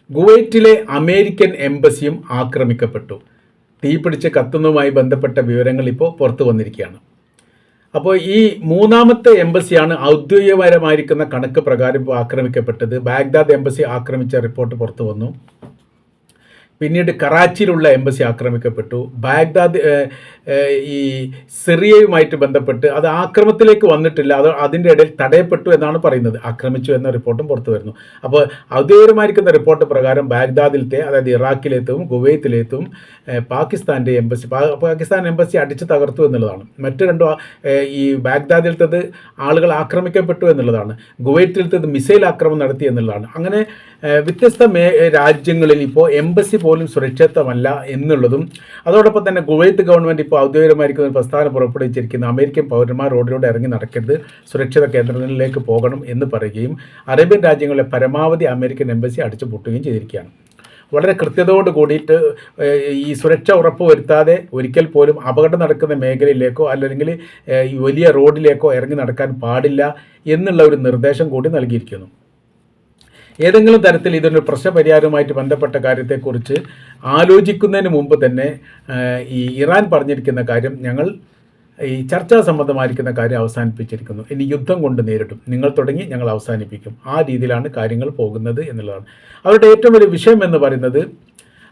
കുവൈറ്റിലെ അമേരിക്കൻ എംബസിയും ആക്രമിക്കപ്പെട്ടു. തീപിടിച്ച് കത്തുന്നതുമായി ബന്ധപ്പെട്ട വിവരങ്ങൾ ഇപ്പോൾ പുറത്തു വന്നിരിക്കുകയാണ്. അപ്പോൾ ഈ മൂന്നാമത്തെ എംബസിയാണ് ഔദ്യോഗികപരമായിരിക്കുന്ന കണക്ക് പ്രകാരം ഇപ്പോൾ ആക്രമിക്കപ്പെട്ടത്. ബാഗ്ദാദ് എംബസി ആക്രമിച്ച റിപ്പോർട്ട് പുറത്തു വന്നു. പിന്നീട് കറാച്ചിയിലുള്ള എംബസി ആക്രമിക്കപ്പെട്ടു. ബാഗ്ദാദ് ഈ സിറിയയുമായിട്ട് ബന്ധപ്പെട്ട് അത് ആക്രമണത്തിലേക്ക് വന്നിട്ടില്ല, അത് അതിൻ്റെ ഇടയിൽ തടയപ്പെട്ടു എന്നാണ് പറയുന്നത്. ആക്രമിച്ചു എന്ന റിപ്പോർട്ടും പുറത്തു വരുന്നു. അപ്പോൾ ഔദ്യോഗികമായിരിക്കുന്ന റിപ്പോർട്ട് പ്രകാരം ബാഗ്ദാദിലത്തെ, അതായത് ഇറാഖിലേത്തും കുവൈത്തിലേത്തും പാകിസ്ഥാൻ്റെ എംബസി പാകിസ്ഥാൻ എംബസി അടിച്ചു തകർത്തു എന്നുള്ളതാണ്. മറ്റു രണ്ടു ഈ ബാഗ്ദാദിലത്തത് ആളുകൾ ആക്രമിക്കപ്പെട്ടു എന്നുള്ളതാണ്. കുവൈറ്റിലത്തത് മിസൈൽ ആക്രമണം നടത്തി എന്നുള്ളതാണ്. അങ്ങനെ വ്യത്യസ്ത രാജ്യങ്ങളിൽ ഇപ്പോൾ എംബസി പോലും സുരക്ഷിതമല്ല എന്നുള്ളതും, അതോടൊപ്പം തന്നെ കുവൈത്ത് ഗവൺമെൻറ് ഇപ്പോൾ ഔദ്യോഗികമായിരിക്കുന്ന ഒരു പ്രസ്താവന പുറപ്പെടുവിച്ചിരിക്കുന്ന അമേരിക്കൻ പൗരന്മാർ റോഡിലൂടെ ഇറങ്ങി നടക്കരുത്, സുരക്ഷിത കേന്ദ്രങ്ങളിലേക്ക് പോകണം എന്ന് പറയുകയും അറേബ്യൻ രാജ്യങ്ങളിലെ പരമാവധി അമേരിക്കൻ എംബസി അടിച്ചു പൂട്ടുകയും ചെയ്തിരിക്കുകയാണ്. വളരെ കൃത്യതയോട് കൂടിയിട്ട് ഈ സുരക്ഷ ഉറപ്പുവരുത്താതെ ഒരിക്കൽ പോലും അപകടം നടക്കുന്ന മേഖലയിലേക്കോ അല്ലെങ്കിൽ ഈ വലിയ റോഡിലേക്കോ ഇറങ്ങി നടക്കാൻ പാടില്ല എന്നുള്ള ഒരു നിർദ്ദേശം കൂടി നൽകിയിരിക്കുന്നു. ഏതെങ്കിലും തരത്തിൽ ഇതൊരു പ്രശ്നപരിഹാരവുമായിട്ട് ബന്ധപ്പെട്ട കാര്യത്തെക്കുറിച്ച് ആലോചിക്കുന്നതിന് മുമ്പ് തന്നെ ഈ ഇറാൻ പറഞ്ഞിരിക്കുന്ന കാര്യം, ഞങ്ങൾ ഈ ചർച്ചാ സംബന്ധമായിരിക്കുന്ന കാര്യം അവസാനിപ്പിച്ചിരിക്കുന്നു, ഇനി യുദ്ധം കൊണ്ട് നേരിടും, നിങ്ങൾ തുടങ്ങി ഞങ്ങൾ അവസാനിപ്പിക്കും, ആ രീതിയിലാണ് കാര്യങ്ങൾ പോകുന്നത് എന്നുള്ളതാണ്. അവരുടെ ഏറ്റവും വലിയ വിഷയം എന്ന് പറയുന്നത്,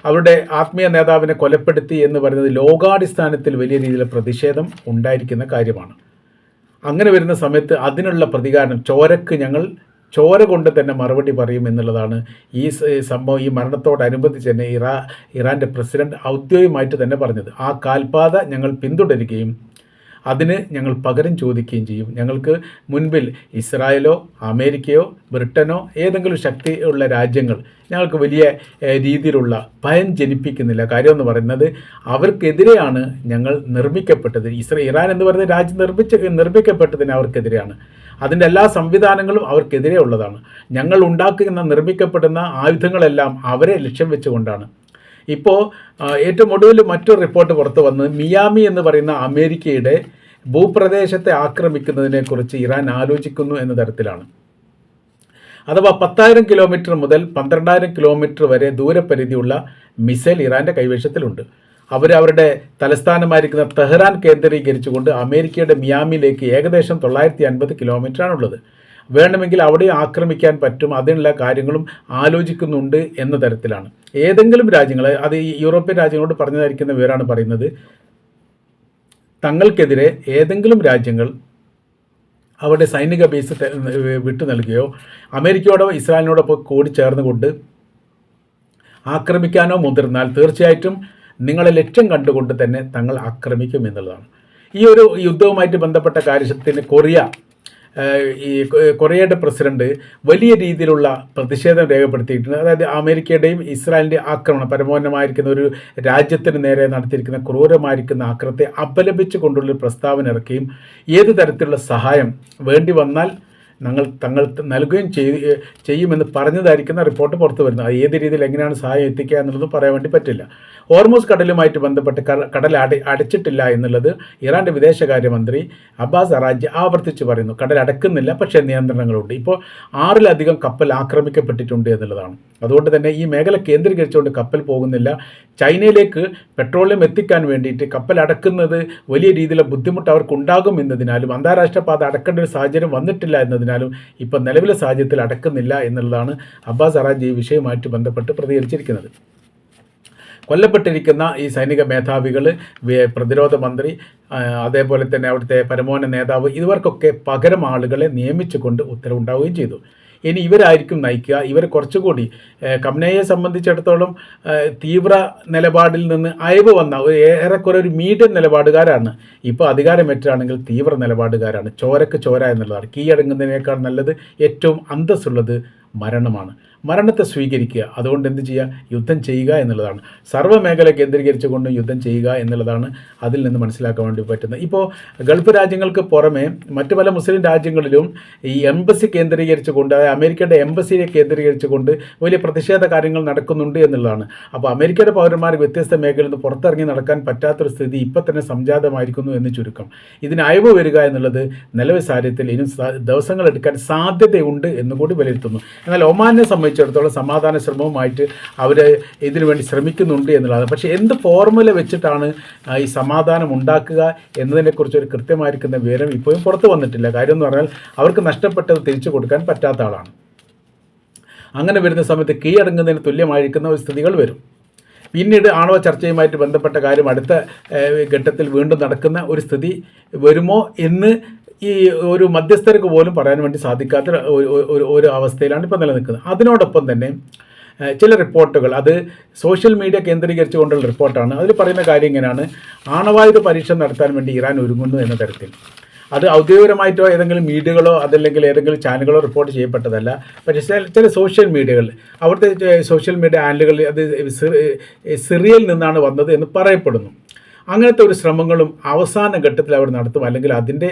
അവരുടെ ആത്മീയ നേതാവിനെ കൊലപ്പെടുത്തി എന്ന് പറയുന്നത് ലോകാടിസ്ഥാനത്തിൽ വലിയ രീതിയിലുള്ള പ്രതിഷേധം ഉണ്ടായിരിക്കുന്ന കാര്യമാണ്. അങ്ങനെ വരുന്ന സമയത്ത് അതിനുള്ള പ്രതികാരം, ചോരക്ക് ഞങ്ങൾ ചോര കൊണ്ട് തന്നെ മറുപടി പറയും എന്നുള്ളതാണ് ഈ സംഭവം. ഈ മരണത്തോടനുബന്ധിച്ച് തന്നെ ഇറാൻ്റെ പ്രസിഡന്റ് ഔദ്യോഗികമായിട്ട് തന്നെ പറഞ്ഞത്. ആ കാൽപാത ഞങ്ങൾ പിന്തുടരുകയും അതിന് ഞങ്ങൾ പകരം ചോദിക്കുകയും ചെയ്യും. ഞങ്ങൾക്ക് മുൻപിൽ ഇസ്രായേലോ അമേരിക്കയോ ബ്രിട്ടനോ ഏതെങ്കിലും ശക്തിയുള്ള രാജ്യങ്ങൾ ഞങ്ങൾക്ക് വലിയ രീതിയിലുള്ള ഭയം ജനിപ്പിക്കുന്നില്ല. കാര്യമെന്ന് പറയുന്നത് അവർക്കെതിരെയാണ് ഞങ്ങൾ നിർമ്മിക്കപ്പെട്ടത്. ഇറാൻ എന്ന് പറയുന്ന രാജ്യം നിർമ്മിക്കപ്പെട്ടതിന് അവർക്കെതിരെയാണ്. അതിൻ്റെ എല്ലാ സംവിധാനങ്ങളും അവർക്കെതിരെ ഉള്ളതാണ്. ഞങ്ങൾ ഉണ്ടാക്കുന്ന നിർമ്മിക്കപ്പെടുന്ന ആയുധങ്ങളെല്ലാം അവരെ ലക്ഷ്യം വെച്ചുകൊണ്ടാണ്. ഇപ്പോൾ ഏറ്റവും ഒടുവിൽ മറ്റൊരു റിപ്പോർട്ട് പുറത്തു വന്നത്, മിയാമി എന്ന് പറയുന്ന അമേരിക്കയുടെ ഭൂപ്രദേശത്തെ ആക്രമിക്കുന്നതിനെക്കുറിച്ച് ഇറാൻ ആലോചിക്കുന്നു എന്ന തരത്തിലാണ്. അഥവാ 10,000 കിലോമീറ്റർ മുതൽ 12,000 കിലോമീറ്റർ വരെ ദൂരപരിധിയുള്ള മിസൈൽ ഇറാൻ്റെ കൈവശത്തിലുണ്ട്. അവരുടെ തലസ്ഥാനമായിരിക്കുന്ന തെഹ്റാൻ കേന്ദ്രീകരിച്ചുകൊണ്ട് അമേരിക്കയുടെ മിയാമിയിലേക്ക് ഏകദേശം 950 കിലോമീറ്ററാണുള്ളത്. വേണമെങ്കിൽ അവിടെ ആക്രമിക്കാൻ പറ്റും, അതിനുള്ള കാര്യങ്ങളും ആലോചിക്കുന്നുണ്ട് എന്ന തരത്തിലാണ്. ഏതെങ്കിലും രാജ്യങ്ങൾ, അത് യൂറോപ്യൻ രാജ്യങ്ങളോട് പറഞ്ഞതായിരിക്കുന്ന വിവരമാണ് പറയുന്നത്, തങ്ങൾക്കെതിരെ ഏതെങ്കിലും രാജ്യങ്ങൾ അവരുടെ സൈനിക ബേസ് വിട്ടു നൽകുകയോ അമേരിക്കയോടോ ഇസ്രായേലിനോടൊപ്പം കൂടി ചേർന്നുകൊണ്ട് ആക്രമിക്കാനോ മുതിർന്നാൽ തീർച്ചയായിട്ടും നിങ്ങളെ ലക്ഷ്യം കണ്ടുകൊണ്ട് തന്നെ തങ്ങൾ ആക്രമിക്കും എന്നുള്ളതാണ്. ഈ ഒരു യുദ്ധവുമായിട്ട് ബന്ധപ്പെട്ട കാര്യത്തിന് കൊറിയയുടെ പ്രസിഡന്റ് വലിയ രീതിയിലുള്ള പ്രതിഷേധം രേഖപ്പെടുത്തിയിട്ടുണ്ട്. അതായത് അമേരിക്കയുടെയും ഇസ്രായേലിൻ്റെയും ആക്രമണം, പരമോന്നതമായിരിക്കുന്ന ഒരു രാജ്യത്തിന് നേരെ നടത്തിയിരിക്കുന്ന ക്രൂരമായിരിക്കുന്ന ആക്രമണത്തെ അപലപിച്ചു കൊണ്ടുള്ള പ്രസ്താവന ഇറക്കുകയും ഏത് തരത്തിലുള്ള സഹായം വേണ്ടി വന്നാൽ തങ്ങൾ നൽകുകയും ചെയ്യുമെന്ന് പറഞ്ഞതായിരിക്കുന്ന റിപ്പോർട്ട് പുറത്തു വരുന്നത്. അത് ഏത് രീതിയിൽ എങ്ങനെയാണ് സഹായം എത്തിക്കുക എന്നുള്ളതും പറയാൻ വേണ്ടി പറ്റില്ല. ഹോർമൂസ് കടലുമായിട്ട് ബന്ധപ്പെട്ട് കടൽ അടച്ചിട്ടില്ല എന്നുള്ളത് ഇറാൻ്റെ വിദേശകാര്യമന്ത്രി അബ്ബാസ് അറാജി ആവർത്തിച്ച് പറയുന്നു. കടൽ അടക്കുന്നില്ല, പക്ഷേ നിയന്ത്രണങ്ങളുണ്ട്. ഇപ്പോൾ 6-ലധികം കപ്പൽ ആക്രമിക്കപ്പെട്ടിട്ടുണ്ട് എന്നുള്ളതാണ്. അതുകൊണ്ട് തന്നെ ഈ മേഖല കേന്ദ്രീകരിച്ചുകൊണ്ട് കപ്പൽ പോകുന്നില്ല. ചൈനയിലേക്ക് പെട്രോളിയം എത്തിക്കാൻ വേണ്ടിയിട്ട് കപ്പൽ അടക്കുന്നത് വലിയ രീതിയിലുള്ള ബുദ്ധിമുട്ട് അവർക്കുണ്ടാകും എന്നതിനാലും അന്താരാഷ്ട്ര പാത അടക്കേണ്ട ഒരു സാഹചര്യം വന്നിട്ടില്ല എന്നതിനാലും ഇപ്പോൾ നിലവിലെ സാഹചര്യത്തിൽ അടക്കുന്നില്ല എന്നുള്ളതാണ് അബ്ബാസ് അറാജി ഈ വിഷയവുമായിട്ട് ബന്ധപ്പെട്ട് പ്രതികരിച്ചിരിക്കുന്നത്. കൊല്ലപ്പെട്ടിരിക്കുന്ന ഈ സൈനിക മേധാവികൾ, പ്രതിരോധ മന്ത്രി, അതേപോലെ തന്നെ അവിടുത്തെ പരമോന്നത നേതാവ്, ഇവർക്കൊക്കെ പകരം ആളുകളെ നിയമിച്ചുകൊണ്ട് ഉത്തരവുണ്ടാവുകയും ചെയ്തു. ഇനി ഇവരായിരിക്കും നയിക്കുക. ഇവർ കുറച്ചുകൂടി ഖമനേയിയെ സംബന്ധിച്ചിടത്തോളം തീവ്ര നിലപാടിൽ നിന്ന് അയവ് വന്ന ഏറെക്കുറെ ഒരു മീഡിയം നിലപാടുകാരാണ്. ഇപ്പോൾ അധികാരമേറ്റാണെങ്കിൽ തീവ്ര നിലപാടുകാരാണ്. ചോരക്ക് ചോര എന്നുള്ളതാണ്. കീഴടങ്ങുന്നതിനേക്കാൾ നല്ലത്, ഏറ്റവും അന്തസ്സുള്ളത് മരണമാണ്. മരണത്തെ സ്വീകരിക്കുക. അതുകൊണ്ട് എന്ത് ചെയ്യുക? യുദ്ധം ചെയ്യുക എന്നുള്ളതാണ്. സർവ്വമേഖല കേന്ദ്രീകരിച്ചുകൊണ്ട് യുദ്ധം ചെയ്യുക എന്നുള്ളതാണ് അതിൽ നിന്ന് മനസ്സിലാക്കാൻ വേണ്ടി പറ്റുന്നത്. ഇപ്പോൾ ഗൾഫ് രാജ്യങ്ങൾക്ക് പുറമെ മറ്റു പല മുസ്ലിം രാജ്യങ്ങളിലും ഈ എംബസി കേന്ദ്രീകരിച്ചുകൊണ്ട്, അതായത് അമേരിക്കയുടെ എംബസിയെ കേന്ദ്രീകരിച്ചുകൊണ്ട് വലിയ പ്രതിഷേധ കാര്യങ്ങൾ നടക്കുന്നുണ്ട് എന്നുള്ളതാണ്. അപ്പോൾ അമേരിക്കയുടെ പൗരന്മാർ വ്യത്യസ്ത മേഖലയിൽ നിന്ന് പുറത്തിറങ്ങി നടക്കാൻ പറ്റാത്തൊരു സ്ഥിതി ഇപ്പോൾ തന്നെ സംജാതമായിരിക്കുന്നു എന്ന് ചുരുക്കം. ഇതിന് അയവ് വരിക എന്നുള്ളത് നിലവിൽ സാഹചര്യത്തിൽ ഇനി ദിവസങ്ങളെടുക്കാൻ സാധ്യതയുണ്ട് എന്നുകൂടി വിലയിരുത്തുന്നു. എന്നാൽ ഒമാനെ സംബന്ധിച്ച് സംബന്ധിച്ചിടത്തോളം സമാധാന ശ്രമവുമായിട്ട് അവർ ഇതിനു വേണ്ടി ശ്രമിക്കുന്നുണ്ട് എന്നുള്ളതാണ്. പക്ഷേ എന്ത് ഫോർമുല വെച്ചിട്ടാണ് ഈ സമാധാനം ഉണ്ടാക്കുക എന്നതിനെക്കുറിച്ച് ഒരു കൃത്യമായിരിക്കുന്ന വിവരം ഇപ്പോഴും പുറത്തു വന്നിട്ടില്ല. കാര്യം എന്ന് പറഞ്ഞാൽ അവർക്ക് നഷ്ടപ്പെട്ടത് തിരിച്ചു കൊടുക്കാൻ പറ്റാത്ത ആളാണ്. അങ്ങനെ വരുന്ന സമയത്ത് കീഴടങ്ങുന്നതിന് തുല്യമായിരിക്കുന്ന ഒരു സ്ഥിതികൾ വരും. പിന്നീട് ആണവ ചർച്ചയുമായിട്ട് ബന്ധപ്പെട്ട കാര്യം അടുത്ത ഘട്ടത്തിൽ വീണ്ടും നടക്കുന്ന ഒരു സ്ഥിതി വരുമോ എന്ന് ഈ ഒരു മധ്യസ്ഥർക്ക് പോലും പറയാൻ വേണ്ടി സാധിക്കാത്ത ഒരു അവസ്ഥയിലാണ് ഇപ്പോൾ നിലനിൽക്കുന്നത്. അതിനോടൊപ്പം തന്നെ ചില റിപ്പോർട്ടുകൾ, അത് സോഷ്യൽ മീഡിയ കേന്ദ്രീകരിച്ചുകൊണ്ടുള്ള റിപ്പോർട്ടാണ്. അതിൽ പറയുന്ന കാര്യം ഇങ്ങനെയാണ്: ആണവായുധ പരീക്ഷ നടത്താൻ വേണ്ടി ഇറാൻ ഒരുങ്ങുന്നു എന്ന തരത്തിൽ. അത് ഔദ്യോഗികമായിട്ടോ ഏതെങ്കിലും മീഡിയകളോ അതല്ലെങ്കിൽ ഏതെങ്കിലും ചാനലുകളോ റിപ്പോർട്ട് ചെയ്യപ്പെട്ടതല്ല. പക്ഷേ ചില സോഷ്യൽ മീഡിയകൾ, അവിടുത്തെ സോഷ്യൽ മീഡിയ ഹാൻഡിലുകളിൽ അത് സിറിയയിൽ നിന്നാണ് വന്നത് എന്ന് പറയപ്പെടുന്നു. അങ്ങനത്തെ ഒരു ശ്രമങ്ങളും അവസാന ഘട്ടത്തിൽ അവർ നടത്തും, അല്ലെങ്കിൽ അതിൻ്റെ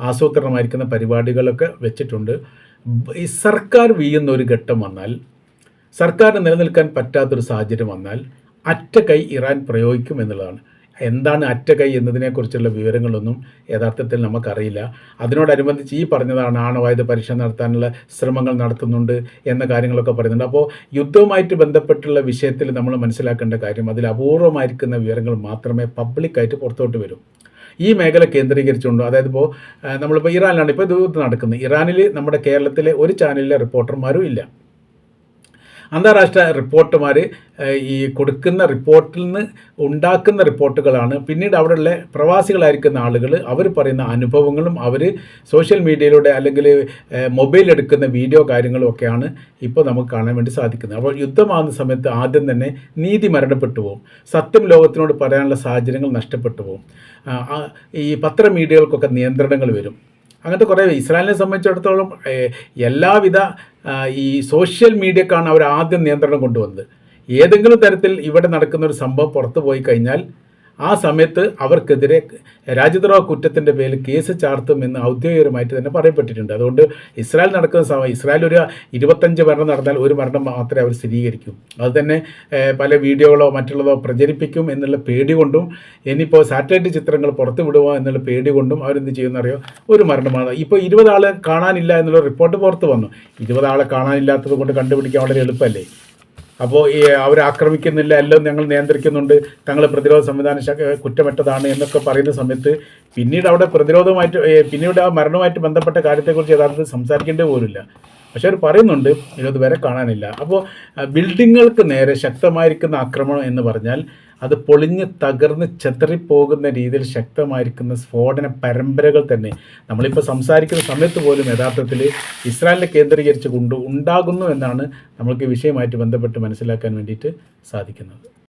ആസൂത്രണമായിരിക്കുന്ന പരിപാടികളൊക്കെ വെച്ചിട്ടുണ്ട്. ഈ സർക്കാർ വീഴുന്ന ഒരു ഘട്ടം വന്നാൽ, സർക്കാരിന് നിലനിൽക്കാൻ പറ്റാത്തൊരു സാഹചര്യം വന്നാൽ അറ്റ കൈ ഇറാൻ പ്രയോഗിക്കും എന്നുള്ളതാണ്. എന്താണ് അറ്റ കൈ എന്നതിനെക്കുറിച്ചുള്ള വിവരങ്ങളൊന്നും യഥാർത്ഥത്തിൽ നമുക്കറിയില്ല. അതിനോടനുബന്ധിച്ച് ഈ പറഞ്ഞതാണ് ആണവായുധ പരീക്ഷ നടത്താനുള്ള ശ്രമങ്ങൾ നടത്തുന്നുണ്ട് എന്ന കാര്യങ്ങളൊക്കെ പറയുന്നുണ്ട്. അപ്പോൾ യുദ്ധവുമായിട്ട് ബന്ധപ്പെട്ടുള്ള വിഷയത്തിൽ നമ്മൾ മനസ്സിലാക്കേണ്ട കാര്യം, അതിൽ അപൂർവമായിരിക്കുന്ന വിവരങ്ങൾ മാത്രമേ പബ്ലിക്കായിട്ട് പുറത്തോട്ട് വരും. ഈ മേഖല കേന്ദ്രീകരിച്ചുകൊണ്ട്, അതായത് ഇപ്പോൾ നമ്മളിപ്പോൾ ഇറാനിലാണ് ഇപ്പോൾ ഇത് നടക്കുന്നത്. ഇറാനിൽ നമ്മുടെ കേരളത്തിലെ ഒരു ചാനലിലെ റിപ്പോർട്ടർമാരും ഇല്ല. അന്താരാഷ്ട്ര റിപ്പോർട്ടുമാർ ഈ കൊടുക്കുന്ന റിപ്പോർട്ടിൽ നിന്ന് ഉണ്ടാക്കുന്ന റിപ്പോർട്ടുകളാണ് പിന്നീട് അവിടെയുള്ള പ്രവാസികളായിരിക്കുന്ന ആളുകൾ അവർ പറയുന്ന അനുഭവങ്ങളും അവർ സോഷ്യൽ മീഡിയയിലൂടെ അല്ലെങ്കിൽ മൊബൈൽ എടുക്കുന്ന വീഡിയോ കാര്യങ്ങളും ഒക്കെയാണ് ഇപ്പോൾ നമുക്ക് കാണാൻ വേണ്ടി സാധിക്കുന്നത്. അപ്പോൾ യുദ്ധമാകുന്ന സമയത്ത് ആദ്യം തന്നെ നീതി മരണപ്പെട്ടു പോകും, സത്യം ലോകത്തിനോട് പറയാനുള്ള സാഹചര്യങ്ങൾ നഷ്ടപ്പെട്ടു പോകും, ഈ പത്രമീഡിയകൾക്കൊക്കെ നിയന്ത്രണങ്ങൾ വരും. അങ്ങനത്തെ കുറേ ഇസ്രായേലിനെ സംബന്ധിച്ചിടത്തോളം എല്ലാവിധ ഈ സോഷ്യൽ മീഡിയക്കാണ് അവർ ആദ്യം നിയന്ത്രണം കൊണ്ടുവന്നത്. ഏതെങ്കിലും തരത്തിൽ ഇവിടെ നടക്കുന്ന ഒരു സംഭവം പുറത്തു പോയി കഴിഞ്ഞാൽ ആ സമയത്ത് അവർക്കെതിരെ രാജ്യദ്രോഹ കുറ്റത്തിൻ്റെ പേരിൽ കേസ് ചാർത്തുമെന്ന് ഔദ്യോഗികമായിട്ട് തന്നെ പറയപ്പെട്ടിട്ടുണ്ട്. അതുകൊണ്ട് ഇസ്രായേൽ നടക്കുന്ന സമയം, ഇസ്രായേൽ ഒരു 25 മരണം നടന്നാൽ ഒരു മരണം മാത്രമേ അവർ സ്ഥിരീകരിക്കൂ. അത് തന്നെ പല വീഡിയോകളോ മറ്റുള്ളതോ പ്രചരിപ്പിക്കും എന്നുള്ള പേടി കൊണ്ടും, ഇനിയിപ്പോൾ സാറ്റലൈറ്റ് ചിത്രങ്ങൾ പുറത്തു വിടുമോ എന്നുള്ള പേടി കൊണ്ടും അവരെന്ത് ചെയ്യുമെന്നറിയോ, ഒരു മരണമാണ്. ഇപ്പോൾ 20 ആളെ കാണാനില്ല എന്നുള്ള റിപ്പോർട്ട് പുറത്ത് വന്നു. 20 ആളെ കാണാനില്ലാത്തത് കൊണ്ട് കണ്ടുപിടിക്കാൻ വളരെ എളുപ്പമല്ലേ? അപ്പോൾ ഈ അവർ ആക്രമിക്കുന്നില്ല, എല്ലാം ഞങ്ങൾ നിയന്ത്രിക്കുന്നുണ്ട്, തങ്ങൾ പ്രതിരോധ സംവിധാനം കുറ്റമറ്റതാണ് എന്നൊക്കെ പറയുന്ന സമയത്ത് പിന്നീട് അവിടെ പ്രതിരോധമായിട്ട് പിന്നീട് ആ മരണവുമായിട്ട് ബന്ധപ്പെട്ട കാര്യത്തെക്കുറിച്ച് യഥാർത്ഥത്തിൽ സംസാരിക്കേണ്ടത് പോലുമില്ല. പക്ഷെ അവർ പറയുന്നുണ്ട് 20 പേരെ കാണാനില്ല. അപ്പോൾ ബിൽഡിങ്ങുകൾക്ക് നേരെ ശക്തമായിരിക്കുന്ന ആക്രമണം എന്ന് പറഞ്ഞാൽ അത് പൊളിഞ്ഞ് തകർന്ന് ചെതറിപ്പോകുന്ന രീതിയിൽ ശക്തമായിരിക്കുന്ന സ്ഫോടന പരമ്പരകൾ തന്നെ നമ്മളിപ്പോൾ സംസാരിക്കുന്ന സമയത്ത് പോലും യഥാർത്ഥത്തിൽ ഇസ്രായേലിനെ കേന്ദ്രീകരിച്ച് ഉണ്ടാകുന്നു എന്നാണ് നമ്മൾക്ക് ഈ വിഷയമായിട്ട് ബന്ധപ്പെട്ട് മനസ്സിലാക്കാൻ വേണ്ടിയിട്ട് സാധിക്കുന്നത്.